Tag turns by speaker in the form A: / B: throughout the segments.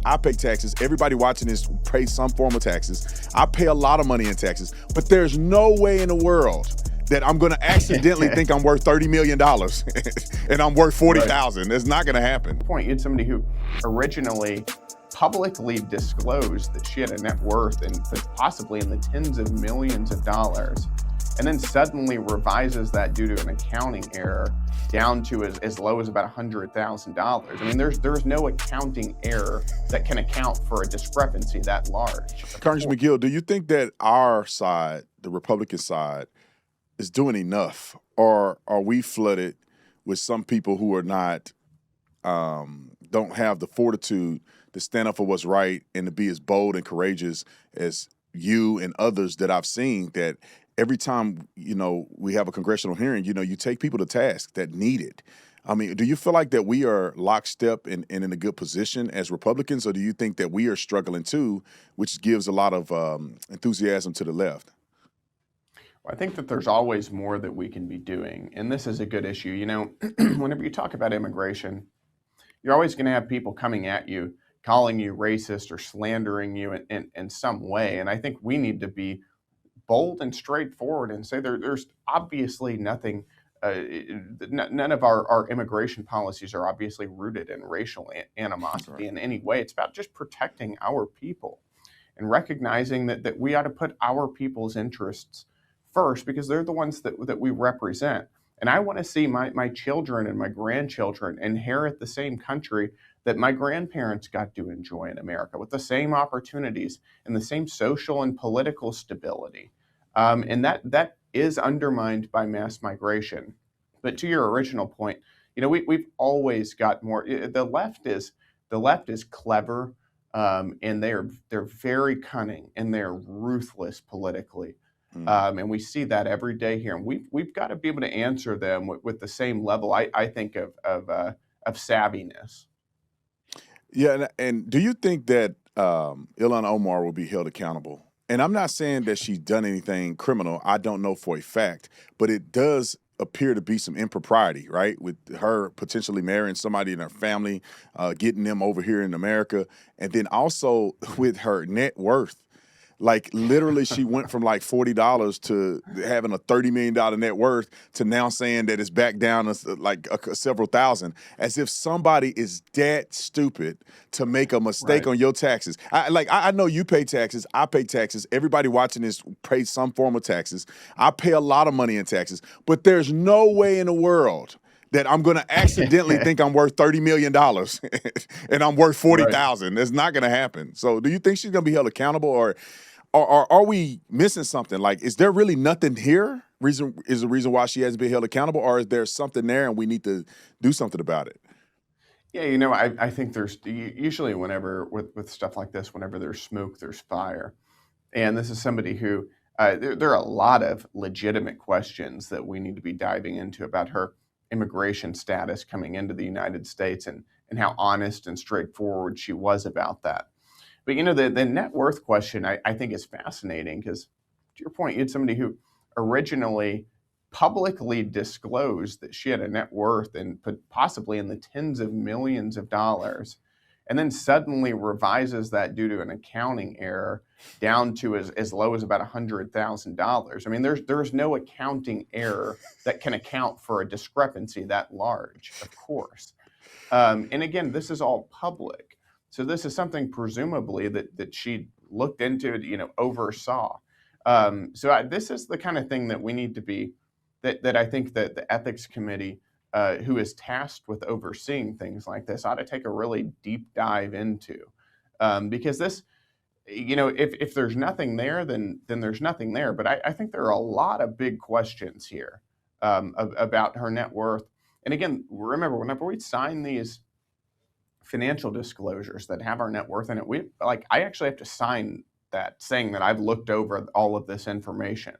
A: I pay taxes. Everybody watching this pays some form of taxes. I pay a lot of money in taxes, but there's no way in the world that I'm going to accidentally think I'm worth $30 million and I'm worth 40,000. It's not going to happen.
B: Point, you had somebody who originally publicly disclosed that she had a net worth and possibly in the tens of millions of dollars, and then suddenly revises that due to an accounting error down to as low as about $100,000. I mean, there's no accounting error that can account for a discrepancy that large.
A: Congressman McGill, do you think that our side, the Republican side, is doing enough, or are we flooded with some people who are not, don't have the fortitude to stand up for what's right and to be as bold and courageous as you and others that I've seen, that every time, we have a congressional hearing, you take people to task that need it. I mean, do you feel like that we are lockstep and in a good position as Republicans, or do you think that we are struggling too, which gives a lot of enthusiasm to the left?
B: I think that there's always more that we can be doing, and this is a good issue. Whenever you talk about immigration, you're always going to have people coming at you, calling you racist or slandering you in some way, and I think we need to be bold and straightforward and say there's obviously nothing, none of our immigration policies are obviously rooted in racial animosity in any way. It's about just protecting our people and recognizing that we ought to put our people's interests first, because they're the ones that we represent. And I want to see my children and my grandchildren inherit the same country that my grandparents got to enjoy in America, with the same opportunities and the same social and political stability. And that is undermined by mass migration. But to your original point, we've always got more. The left is clever, and they're very cunning, and they're ruthless politically. And we see that every day here, and we've got to be able to answer them with the same level, I think, of savviness.
A: Yeah, and do you think that Ilhan Omar will be held accountable? And I'm not saying that she's done anything criminal. I don't know for a fact, but it does appear to be some impropriety, right? With her potentially marrying somebody in her family, getting them over here in America, and then also with her net worth. Like, literally, she went from like $40 to having a $30 million net worth to now saying that it's back down to like several thousand, as if somebody is that stupid to make a mistake on your taxes. I know you pay taxes. I pay taxes. Everybody watching this pays some form of taxes. I pay a lot of money in taxes, but there's no way in the world that I'm going to accidentally think I'm worth $30 million and I'm worth 40,000. That's not going to happen. So do you think she's going to be held accountable, or are we missing something? Like, is there really nothing here? Is the reason why she hasn't been held accountable, or is there something there and we need to do something about it?
B: Yeah, I think there's usually, whenever with stuff like this, whenever there's smoke, there's fire. And this is somebody who, there are a lot of legitimate questions that we need to be diving into about her immigration status coming into the United States, and how honest and straightforward she was about that. But the net worth question, I think, is fascinating, because to your point, you had somebody who originally publicly disclosed that she had a net worth and possibly in the tens of millions of dollars, and then suddenly revises that due to an accounting error down to as low as about $100,000. I mean, there's no accounting error that can account for a discrepancy that large, of course. And again, this is all public. So this is something presumably that she looked into, oversaw. This is the kind of thing that we need to be, that I think that the ethics committee, who is tasked with overseeing things like this, ought to take a really deep dive into. Because this, if there's nothing there, then there's nothing there. But I think there are a lot of big questions here about her net worth. And again, remember, whenever we sign these financial disclosures that have our net worth in it, I actually have to sign that, saying that I've looked over all of this information,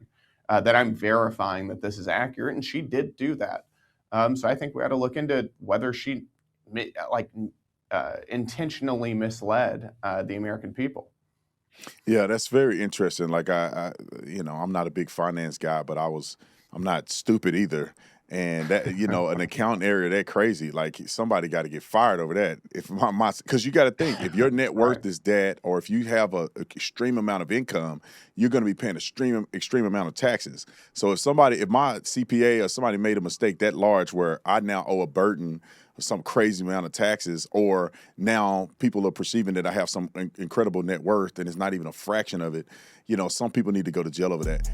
B: that I'm verifying that this is accurate, and she did do that. So I think we ought to look into whether she intentionally misled the American people.
A: Yeah, that's very interesting. Like I'm not a big finance guy, but I'm not stupid either. And that, an accounting area that crazy, like somebody got to get fired over that. If because you got to think, if your net
B: Right.
A: worth is that, or if you have a extreme amount of income, you're going to be paying extreme amount of taxes. So if my CPA or somebody made a mistake that large where I now owe a burden of some crazy amount of taxes, or now people are perceiving that I have some incredible net worth and it's not even a fraction of it, some people need to go to jail over that.